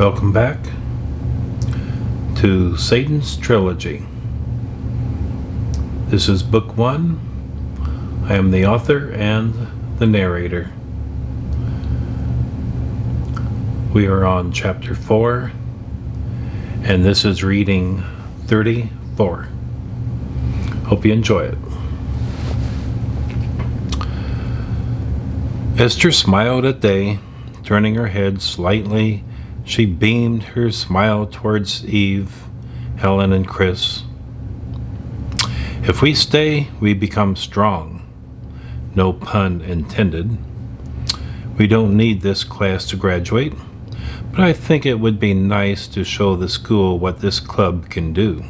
Welcome back to Satan's Trilogy. This is Book 1. I am the author and the narrator. We are on Chapter 4, and this is reading 34. Hope you enjoy it. Esther smiled at Day. Turning her head slightly, she beamed her smile towards Eve, Helen, and Chris. If we stay, we become strong. No pun intended. We don't need this class to graduate, but I think it would be nice to show the school what this club can do.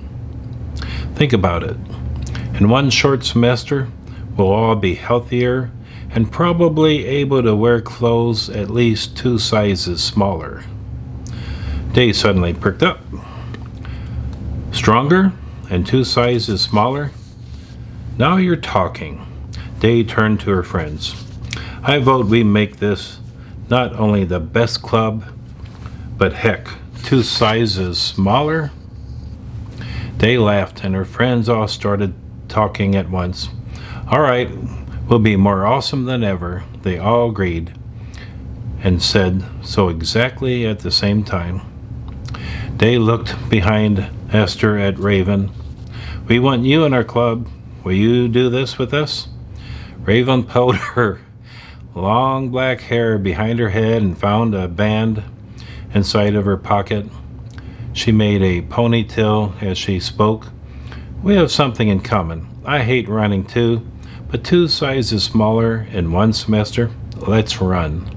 Think about it. In one short semester, we'll all be healthier and probably able to wear clothes at least 2 sizes smaller. Day suddenly perked up. Stronger and 2 sizes smaller? Now you're talking. Day turned to her friends. I vote we make this not only the best club, but heck, 2 sizes smaller? Day laughed and her friends all started talking at once. All right, we'll be more awesome than ever, they all agreed and said so exactly at the same time. Day looked behind Esther at Raven. We want you in our club. Will you do this with us? Raven pulled her long black hair behind her head and found a band inside of her pocket. She made a ponytail as she spoke. We have something in common. I hate running too, but 2 sizes smaller in 1 semester. Let's run.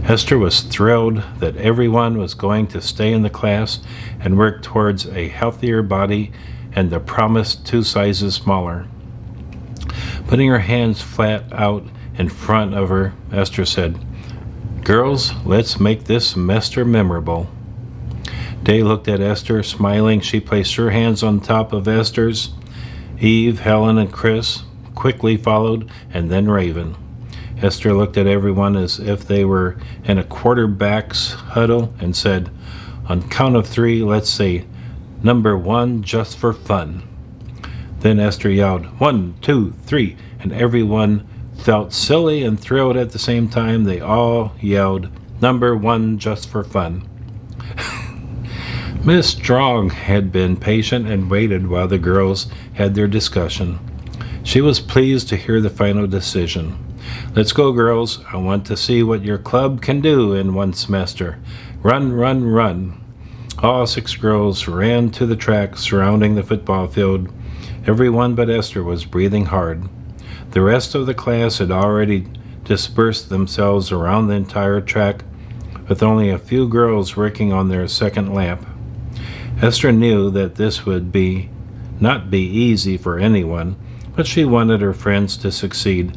Esther was thrilled that everyone was going to stay in the class and work towards a healthier body and the promised 2 sizes smaller. Putting her hands flat out in front of her, Esther said, "Girls, let's make this semester memorable." Day looked at Esther, smiling. She placed her hands on top of Esther's. Eve, Helen, and Chris quickly followed, and then Raven. Esther looked at everyone as if they were in a quarterback's huddle and said, "On count of 3, let's say number 1 just for fun." Then Esther yelled, 1, 2, 3, and everyone felt silly and thrilled at the same time. They all yelled, "Number 1 just for fun." Miss Strong had been patient and waited while the girls had their discussion. She was pleased to hear the final decision. "Let's go, girls. I want to see what your club can do in 1 semester. Run, run, run." All 6 girls ran to the track surrounding the football field. Everyone but Esther was breathing hard. The rest of the class had already dispersed themselves around the entire track, with only a few girls working on their second lap. Esther knew that this would not be easy for anyone, but she wanted her friends to succeed,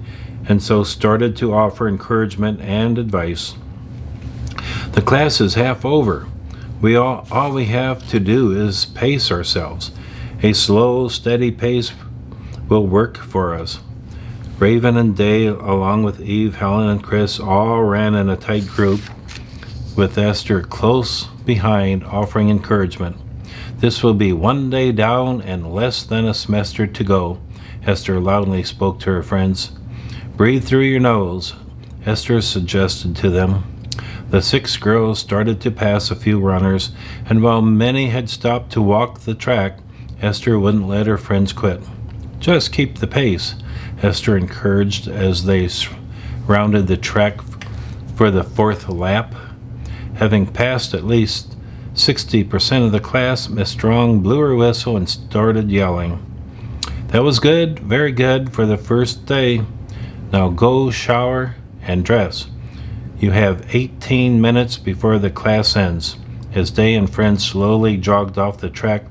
and so started to offer encouragement and advice. "The class is half over. All we have to do is pace ourselves. A slow, steady pace will work for us." Raven and Day, along with Eve, Helen, and Chris, all ran in a tight group, with Esther close behind, offering encouragement. "This will be 1 day down and less than a semester to go," Esther loudly spoke to her friends. "Breathe through your nose," Esther suggested to them. The 6 girls started to pass a few runners, and while many had stopped to walk the track, Esther wouldn't let her friends quit. "Just keep the pace," Esther encouraged as they rounded the track for the 4th lap. Having passed at least 60% of the class, Miss Strong blew her whistle and started yelling. "That was good, very good for the first day. Now go shower and dress. You have 18 minutes before the class ends." As Day and friends slowly jogged off the track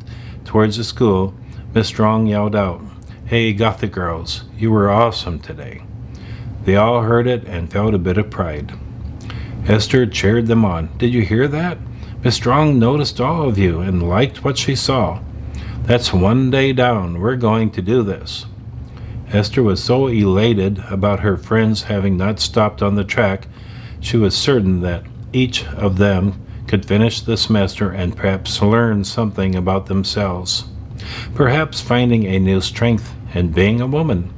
towards the school, Miss Strong yelled out, "Hey, Gothic girls, you were awesome today." They all heard it and felt a bit of pride. Esther cheered them on. "Did you hear that? Miss Strong noticed all of you and liked what she saw. That's 1 day down. We're going to do this." Esther was so elated about her friends having not stopped on the track, she was certain that each of them could finish the semester and perhaps learn something about themselves. Perhaps finding a new strength in being a woman.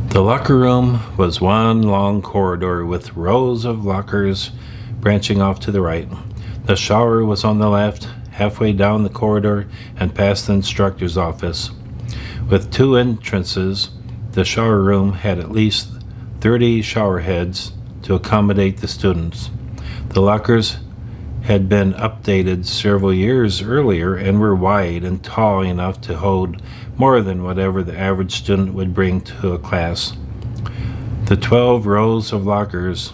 The locker room was one long corridor with rows of lockers branching off to the right. The shower was on the left, halfway down the corridor and past the instructor's office. With 2 entrances, the shower room had at least 30 shower heads to accommodate the students. The lockers had been updated several years earlier and were wide and tall enough to hold more than whatever the average student would bring to a class. The 12 rows of lockers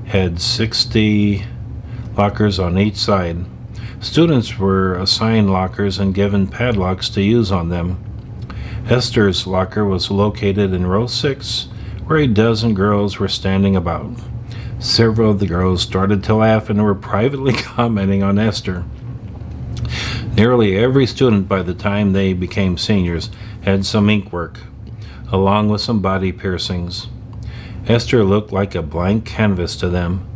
had 60 lockers on each side. Students were assigned lockers and given padlocks to use on them. Esther's locker was located in row 6, where a dozen girls were standing about. Several of the girls started to laugh and were privately commenting on Esther. Nearly every student by the time they became seniors had some ink work, along with some body piercings. Esther looked like a blank canvas to them.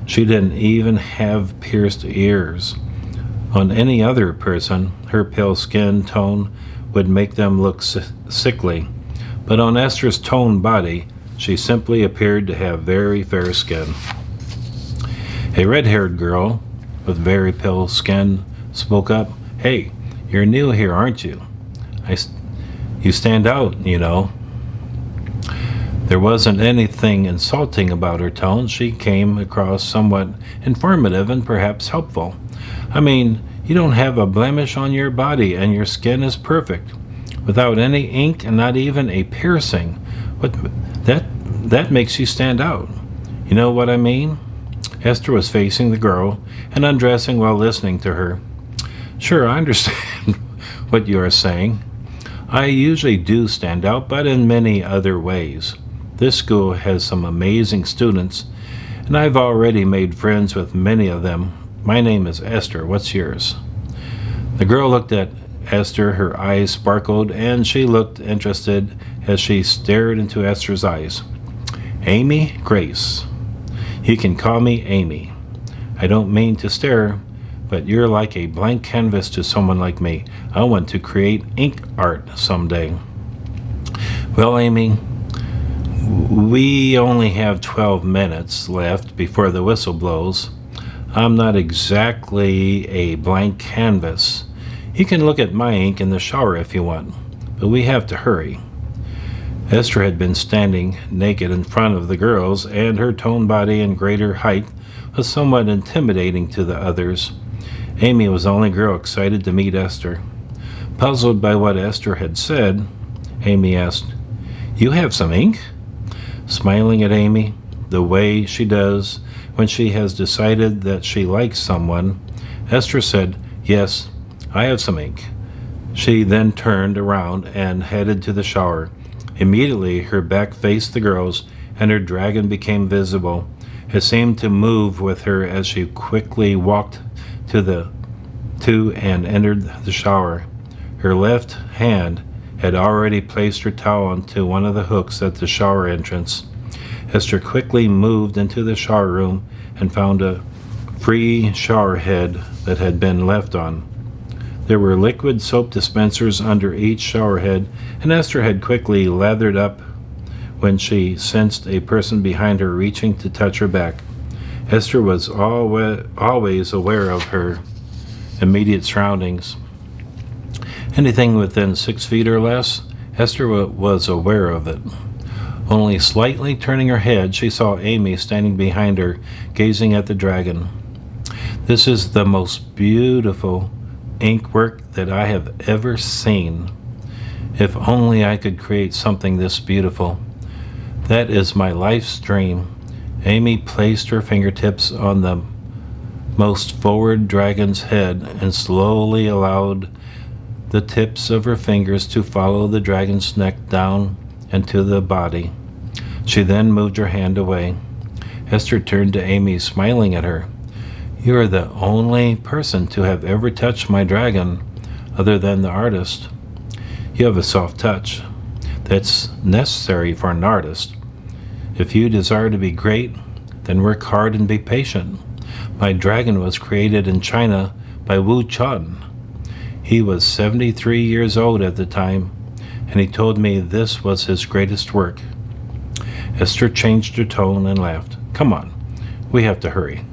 She didn't even have pierced ears. On any other person, her pale skin tone would make them look sickly, but on Esther's toned body, she simply appeared to have very fair skin. A red-haired girl with very pale skin spoke up. "Hey, you're new here, aren't you? You stand out, you know." There wasn't anything insulting about her tone. She came across somewhat informative and perhaps helpful. "I mean, you don't have a blemish on your body and your skin is perfect, without any ink and not even a piercing. That makes you stand out. You know what I mean?" Esther was facing the girl and undressing while listening to her. "Sure, I understand what you are saying. I usually do stand out, but in many other ways. This school has some amazing students, and I've already made friends with many of them. My name is Esther. What's yours?" The girl looked at Esther. Her eyes sparkled, and she looked interested as she stared into Esther's eyes. "Amy Grace. You can call me Amy. I don't mean to stare, but you're like a blank canvas to someone like me. I want to create ink art someday." "Well, Amy, we only have 12 minutes left before the whistle blows. I'm not exactly a blank canvas. You can look at my ink in the shower if you want, but we have to hurry." Esther had been standing naked in front of the girls, and her toned body and greater height was somewhat intimidating to the others. Amy was the only girl excited to meet Esther. Puzzled by what Esther had said, Amy asked, "You have some ink?" Smiling at Amy, the way she does when she has decided that she likes someone, Esther said, "Yes, I have some ink." She then turned around and headed to the shower. Immediately, her back faced the girls, and her dragon became visible. It seemed to move with her as she quickly walked to and entered the shower. Her left hand had already placed her towel onto one of the hooks at the shower entrance. Esther quickly moved into the shower room and found a free shower head that had been left on. There were liquid soap dispensers under each shower head, and Esther had quickly lathered up when she sensed a person behind her reaching to touch her back. Esther was always aware of her immediate surroundings. Anything within 6 feet or less, Esther was aware of it. Only slightly turning her head, she saw Amy standing behind her, gazing at the dragon. "This is the most beautiful ink work that I have ever seen. If only I could create something this beautiful. That is my life's dream." Amy placed her fingertips on the most forward dragon's head and slowly allowed the tips of her fingers to follow the dragon's neck down and to the body. She then moved her hand away. Esther turned to Amy, smiling at her. "You are the only person to have ever touched my dragon, other than the artist. You have a soft touch. That's necessary for an artist. If you desire to be great, then work hard and be patient. My dragon was created in China by W.O.W. He was 73 years old at the time, and he told me this was his greatest work. Esther changed her tone and laughed. Come on, we have to hurry.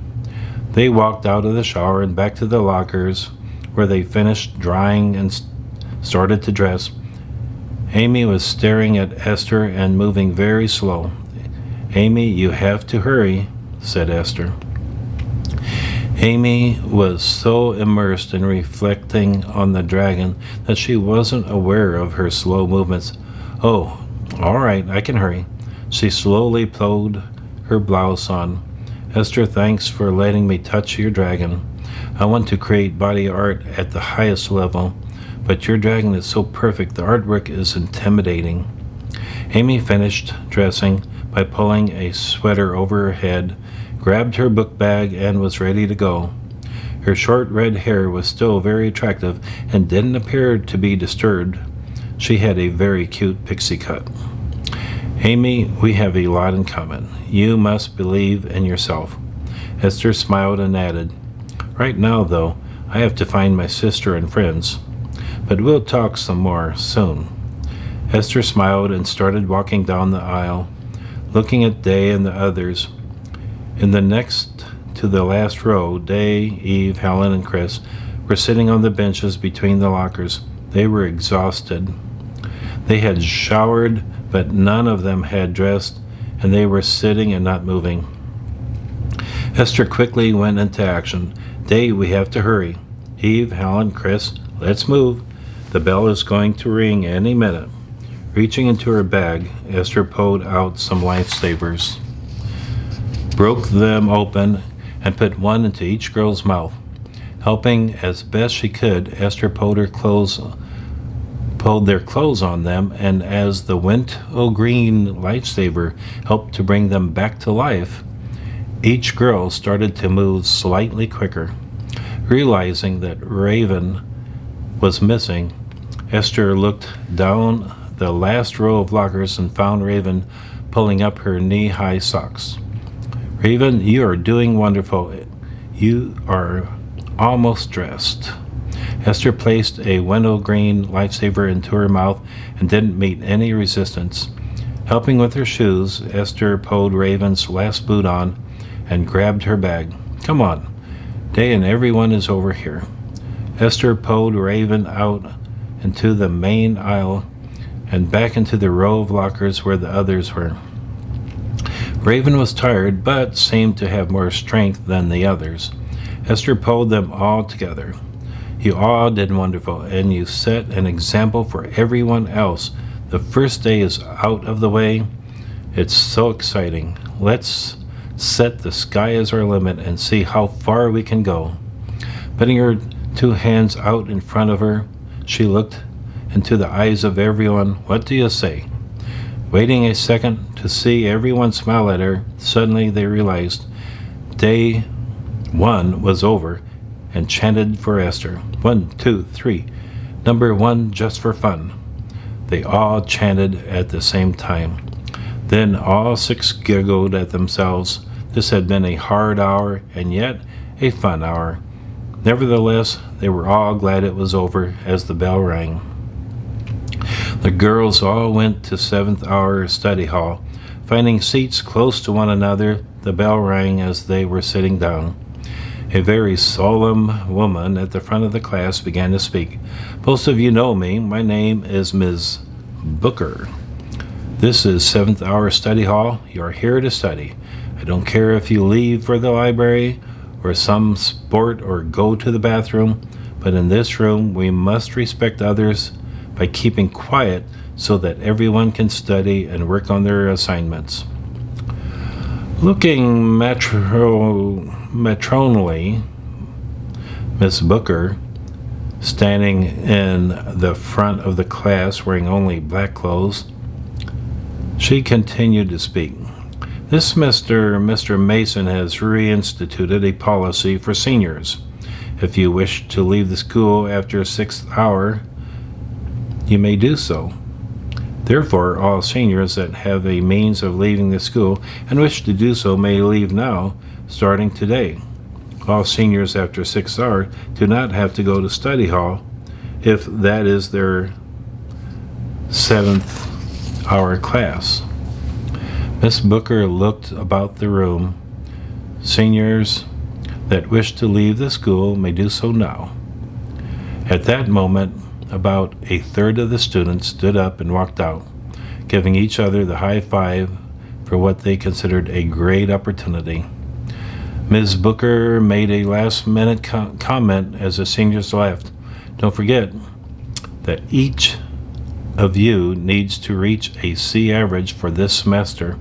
They walked out of the shower and back to the lockers, where they finished drying and started to dress. Amy was staring at Esther and moving very slow. Amy, you have to hurry, said Esther. Amy was so immersed in reflecting on the dragon that she wasn't aware of her slow movements. Oh, all right, I can hurry. She slowly pulled her blouse on. Esther, thanks for letting me touch your dragon. I want to create body art at the highest level, but your dragon is so perfect, the artwork is intimidating. Amy finished dressing by pulling a sweater over her head, grabbed her book bag, and was ready to go. Her short red hair was still very attractive and didn't appear to be disturbed. She had a very cute pixie cut. Amy, we have a lot in common. You must believe in yourself. Esther smiled and added, Right now, though, I have to find my sister and friends. But we'll talk some more soon. Esther smiled and started walking down the aisle, looking at Day and the others. In the next to the last row, Day, Eve, Helen, and Chris were sitting on the benches between the lockers. They were exhausted. They had showered, but none of them had dressed, and they were sitting and not moving. Esther quickly went into action. Day, we have to hurry. Eve, Helen, Chris, let's move. The bell is going to ring any minute. Reaching into her bag, Esther pulled out some lifesavers, broke them open, and put one into each girl's mouth. Helping as best she could, Esther pulled their clothes on them, and as the W.O.W. green lifesaver helped to bring them back to life, each girl started to move slightly quicker. Realizing that Raven was missing, Esther looked down the last row of lockers and found Raven pulling up her knee-high socks. Raven, you are doing wonderful. You are almost dressed. Esther placed a W.O.W. green lifesaver into her mouth and didn't meet any resistance. Helping with her shoes, Esther pulled Raven's last boot on and grabbed her bag. Come on, Day and everyone is over here. Esther pulled Raven out into the main aisle and back into the row of lockers where the others were. Raven was tired, but seemed to have more strength than the others. Esther pulled them all together. You all did wonderful, and you set an example for everyone else. The first day is out of the way. It's so exciting. Let's set the sky as our limit and see how far we can go. Putting her two hands out in front of her, she looked into the eyes of everyone. What do you say? Waiting a second to see everyone smile at her, suddenly they realized day 1 was over and chanted for Esther. 1, 2, 3. Number 1 just for fun. They all chanted at the same time. Then all 6 giggled at themselves. This had been a hard hour and yet a fun hour. Nevertheless, they were all glad it was over as the bell rang. The girls all went to 7th hour study hall. Finding seats close to one another, the bell rang as they were sitting down. A very solemn woman at the front of the class began to speak. Most of you know me. My name is Ms. Booker. This is 7th hour study hall. You're here to study. I don't care if you leave for the library or some sport or go to the bathroom, but in this room we must respect others by keeping quiet so that everyone can study and work on their assignments. Looking matronally, Miss Booker, standing in the front of the class wearing only black clothes, she continued to speak. This semester, Mr. Mason has reinstituted a policy for seniors. If you wish to leave the school after 6th hour, you may do so. Therefore, all seniors that have a means of leaving the school and wish to do so may leave now, starting today. All seniors after 6 hours do not have to go to study hall if that is their 7th hour class. Miss Booker looked about the room. Seniors that wish to leave the school may do so now. At that moment, about a third of the students stood up and walked out, giving each other the high five for what they considered a great opportunity. Ms. Booker made a last-minute comment as the seniors left. Don't forget that each of you needs to reach a C average for this semester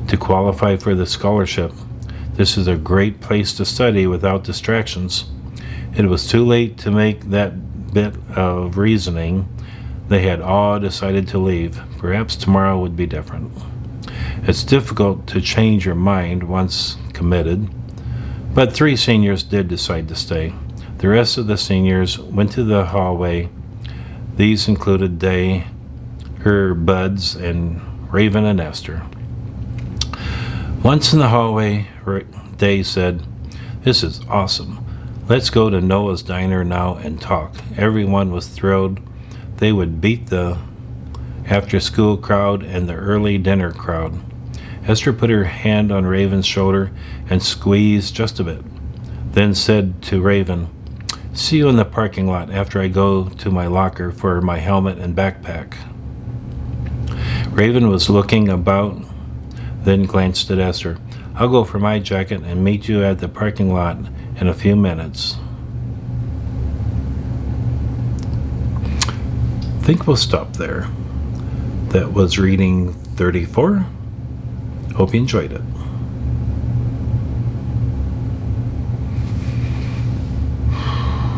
to qualify for the scholarship. This is a great place to study without distractions. It was too late to make that bit of reasoning. They had all decided to leave. Perhaps tomorrow would be different. It's difficult to change your mind once committed, but 3 seniors did decide to stay. The rest of the seniors went to the hallway. These included Day, her buds, and Raven and Esther. Once in the hallway, Day said, "This is awesome. Let's go to Noah's Diner now and talk." Everyone was thrilled. They would beat the after-school crowd and the early dinner crowd. Esther put her hand on Raven's shoulder and squeezed just a bit, then said to Raven, "See you in the parking lot after I go to my locker for my helmet and backpack." Raven was looking about, then glanced at Esther. "I'll go for my jacket and meet you at the parking lot in a few minutes." I think we'll stop there. That was reading 34. Hope you enjoyed it.